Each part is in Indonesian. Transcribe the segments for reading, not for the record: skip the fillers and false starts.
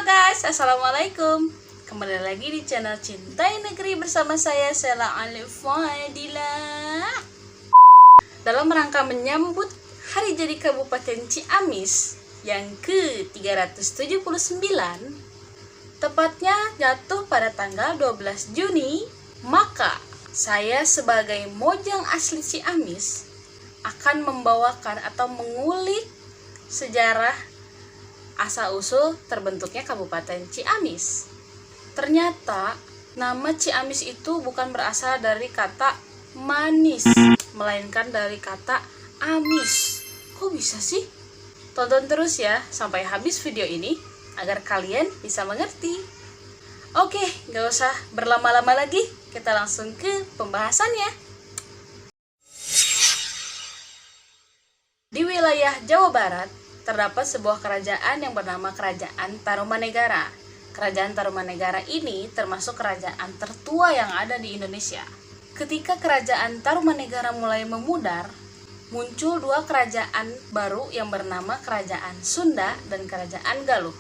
guys, assalamualaikum. Kembali lagi di channel Cintai Negeri bersama saya Sela Alifadila. Dalam rangka menyambut hari jadi Kabupaten Ciamis yang ke-379, tepatnya jatuh pada tanggal 12 Juni, maka saya sebagai mojang asli Ciamis akan membawakan atau mengulik sejarah asal-usul terbentuknya Kabupaten Ciamis. Ternyata nama Ciamis itu bukan berasal dari kata manis, melainkan dari kata amis. Kok bisa sih? Tonton terus ya sampai habis video ini agar kalian bisa mengerti. Oke, gak usah berlama-lama lagi, kita langsung ke pembahasannya. Di wilayah Jawa Barat terdapat sebuah kerajaan yang bernama Kerajaan Tarumanegara. Kerajaan Tarumanegara ini termasuk kerajaan tertua yang ada di Indonesia. Ketika Kerajaan Tarumanegara mulai memudar, muncul dua kerajaan baru yang bernama Kerajaan Sunda dan Kerajaan Galuh.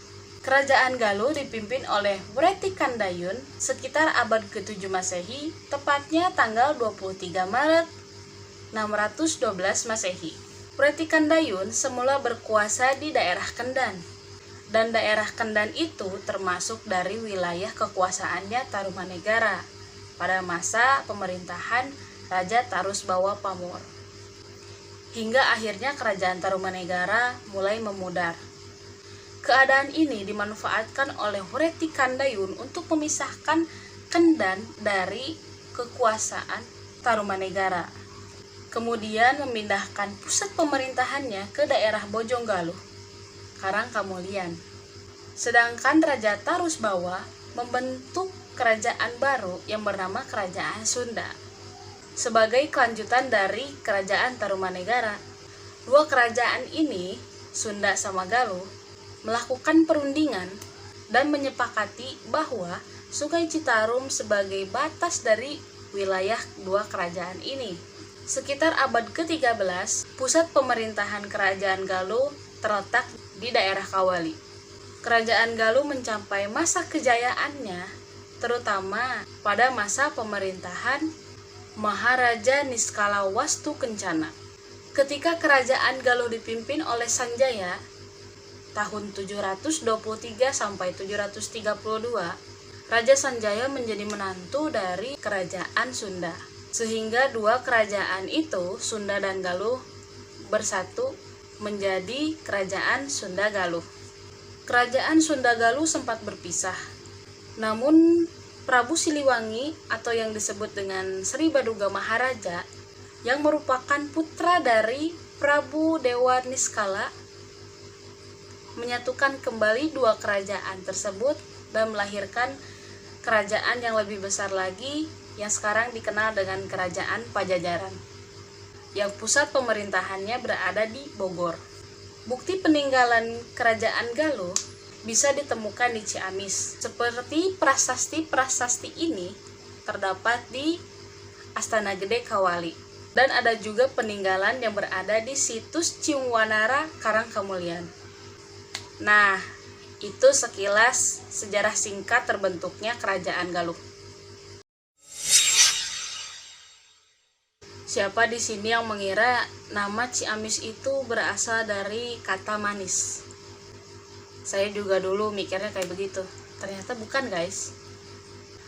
Kerajaan Galuh dipimpin oleh Wreti Kandayun sekitar abad ke-7 Masehi, tepatnya tanggal 23 Maret 612 Masehi. Wreti Kandayun semula berkuasa di daerah Kendan, dan daerah Kendan itu termasuk dari wilayah kekuasaannya Tarumanegara pada masa pemerintahan Raja Tarusbawa Pamor. Hingga akhirnya Kerajaan Tarumanegara mulai memudar. Keadaan ini dimanfaatkan oleh Wreti Kandayun untuk memisahkan Kendan dari kekuasaan Tarumanegara. Kemudian memindahkan pusat pemerintahannya ke daerah Bojonggaluh, Karangkamulian. Sedangkan Raja Tarusbawa membentuk kerajaan baru yang bernama Kerajaan Sunda. Sebagai kelanjutan dari Kerajaan Tarumanegara, dua kerajaan ini, Sunda sama Galuh, melakukan perundingan dan menyepakati bahwa Sungai Citarum sebagai batas dari wilayah dua kerajaan ini. Sekitar abad ke-13, pusat pemerintahan Kerajaan Galuh terletak di daerah Kawali. Kerajaan Galuh mencapai masa kejayaannya, terutama pada masa pemerintahan Maharaja Niskala Wastu Kencana. Ketika Kerajaan Galuh dipimpin oleh Sanjaya, tahun 723 sampai 732, Raja Sanjaya menjadi menantu dari Kerajaan Sunda. Sehingga dua kerajaan itu, Sunda dan Galuh, bersatu menjadi Kerajaan Sunda Galuh. Kerajaan Sunda Galuh sempat berpisah. Namun Prabu Siliwangi atau yang disebut dengan Sri Baduga Maharaja, yang merupakan putra dari Prabu Dewa Niskala, menyatukan kembali dua kerajaan tersebut dan melahirkan kerajaan yang lebih besar lagi yang sekarang dikenal dengan Kerajaan Pajajaran, yang pusat pemerintahannya berada di Bogor. Bukti peninggalan Kerajaan Galuh bisa ditemukan di Ciamis. Seperti prasasti-prasasti ini terdapat di Astana Gede Kawali. Dan ada juga peninggalan yang berada di situs Ciungwanara Karangkamulian. Nah, itu sekilas sejarah singkat terbentuknya Kerajaan Galuh. Siapa di sini yang mengira nama Ciamis itu berasal dari kata manis? Saya juga dulu mikirnya kayak begitu. Ternyata bukan, guys.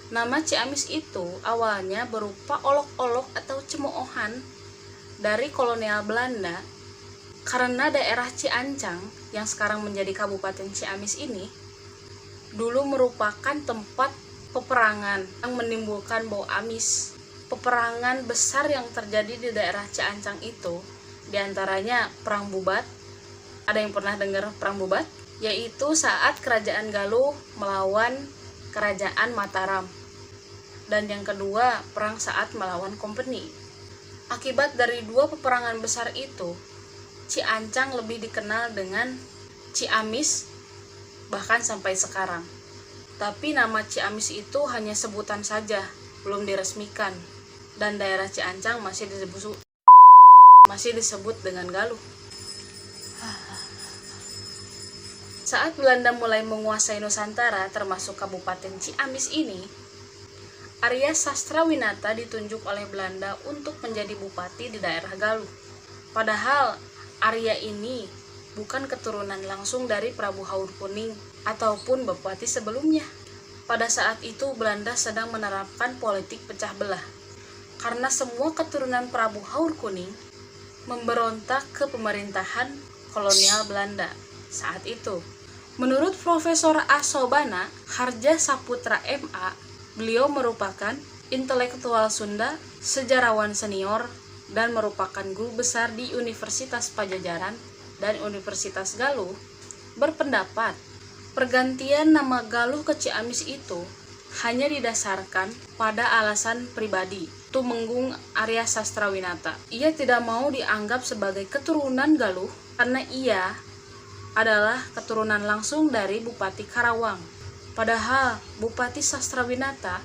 Nama Ciamis itu awalnya berupa olok-olok atau cemoohan dari kolonial Belanda, karena daerah Ciancang yang sekarang menjadi Kabupaten Ciamis ini dulu merupakan tempat peperangan yang menimbulkan bau amis. Peperangan besar yang terjadi di daerah Ciancang itu, diantaranya Perang Bubat. Ada yang pernah dengar Perang Bubat? Yaitu saat Kerajaan Galuh melawan Kerajaan Mataram. Dan yang kedua, perang saat melawan Kompeni. Akibat dari dua peperangan besar itu, Ciancang lebih dikenal dengan Ciamis bahkan sampai sekarang. Tapi nama Ciamis itu hanya sebutan saja, belum diresmikan. Dan daerah Ciancang masih disebut dengan Galuh. Saat Belanda mulai menguasai Nusantara termasuk Kabupaten Ciamis ini, Arya Sastrawinata ditunjuk oleh Belanda untuk menjadi bupati di daerah Galuh. Padahal Arya ini bukan keturunan langsung dari Prabu Haurkuning ataupun bupati sebelumnya. Pada saat itu Belanda sedang menerapkan politik pecah belah karena semua keturunan Prabu Haurkuning memberontak ke pemerintahan kolonial Belanda saat itu. Menurut Profesor Asobana Harja Saputra MA, beliau merupakan intelektual Sunda, sejarawan senior, dan merupakan guru besar di Universitas Pajajaran dan Universitas Galuh, berpendapat pergantian nama Galuh ke Ciamis itu hanya didasarkan pada alasan pribadi Tumenggung Arya Sastrawinata. Ia tidak mau dianggap sebagai keturunan Galuh karena ia adalah keturunan langsung dari Bupati Karawang. Padahal Bupati Sastrawinata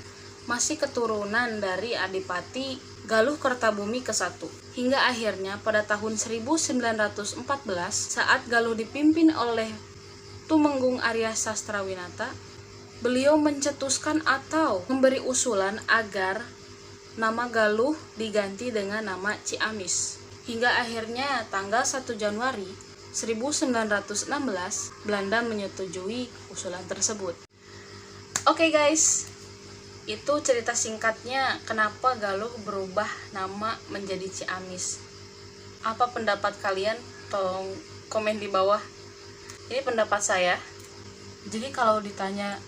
masih keturunan dari Adipati Galuh Kertabumi ke-1. Hingga akhirnya pada tahun 1914 saat Galuh dipimpin oleh Tumenggung Arya Sastrawinata, beliau mencetuskan atau memberi usulan agar nama Galuh diganti dengan nama Ciamis. Hingga akhirnya tanggal 1 Januari 1916 Belanda menyetujui usulan tersebut. Oke guys, itu cerita singkatnya kenapa Galuh berubah nama menjadi Ciamis. Apa pendapat kalian? Tolong komen di bawah. Ini pendapat saya. Jadi kalau ditanya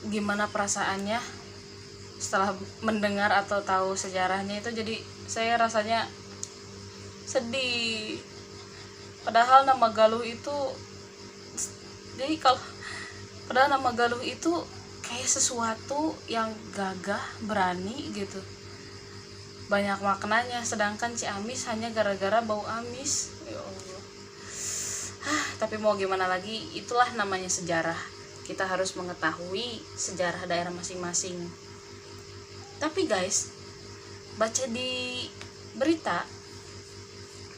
gimana perasaannya setelah mendengar atau tahu sejarahnya itu, jadi saya rasanya sedih. Padahal nama Galuh itu kayak sesuatu yang gagah, berani gitu. Banyak maknanya, sedangkan Ciamis hanya gara-gara bau amis. Ya Allah. Tapi mau gimana lagi, itulah namanya sejarah. Kita harus mengetahui sejarah daerah masing-masing. Tapi guys, baca di berita,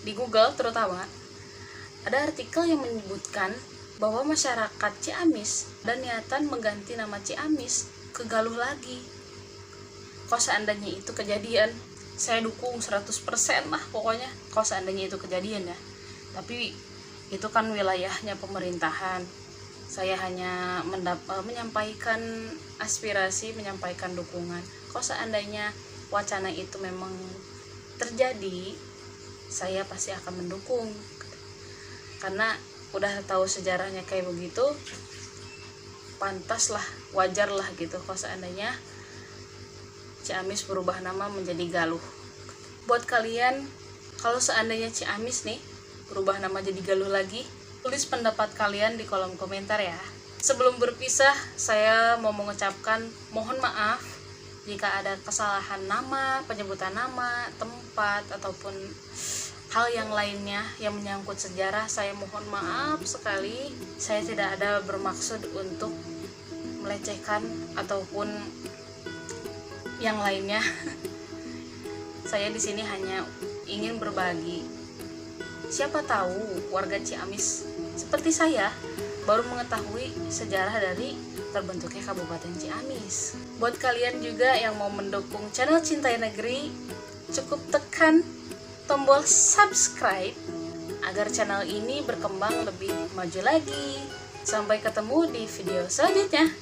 di Google terutama, ada artikel yang menyebutkan bahwa masyarakat Ciamis dan niatan mengganti nama Ciamis ke Galuh lagi. Kalau seandainya itu kejadian, saya dukung 100% lah pokoknya kalau seandainya itu kejadian ya. Tapi itu kan wilayahnya pemerintahan. Saya hanya menyampaikan aspirasi, menyampaikan dukungan. Kalau seandainya wacana itu memang terjadi, saya pasti akan mendukung. Karena udah tahu sejarahnya kayak begitu, pantas lah, wajar lah gitu kalau seandainya Ciamis berubah nama menjadi Galuh. Buat kalian, kalau seandainya Ciamis nih berubah nama jadi Galuh lagi, tulis pendapat kalian di kolom komentar ya. Sebelum berpisah, saya mau mengucapkan mohon maaf jika ada kesalahan nama, penyebutan nama, tempat, ataupun hal yang lainnya yang menyangkut sejarah. Saya mohon maaf sekali. Saya tidak ada bermaksud untuk melecehkan ataupun yang lainnya. Saya di sini hanya ingin berbagi. Siapa tahu warga Ciamis seperti saya baru mengetahui sejarah dari terbentuknya Kabupaten Ciamis. Buat kalian juga yang mau mendukung channel Cintai Negeri, cukup tekan tombol subscribe agar channel ini berkembang lebih maju lagi. Sampai ketemu di video selanjutnya.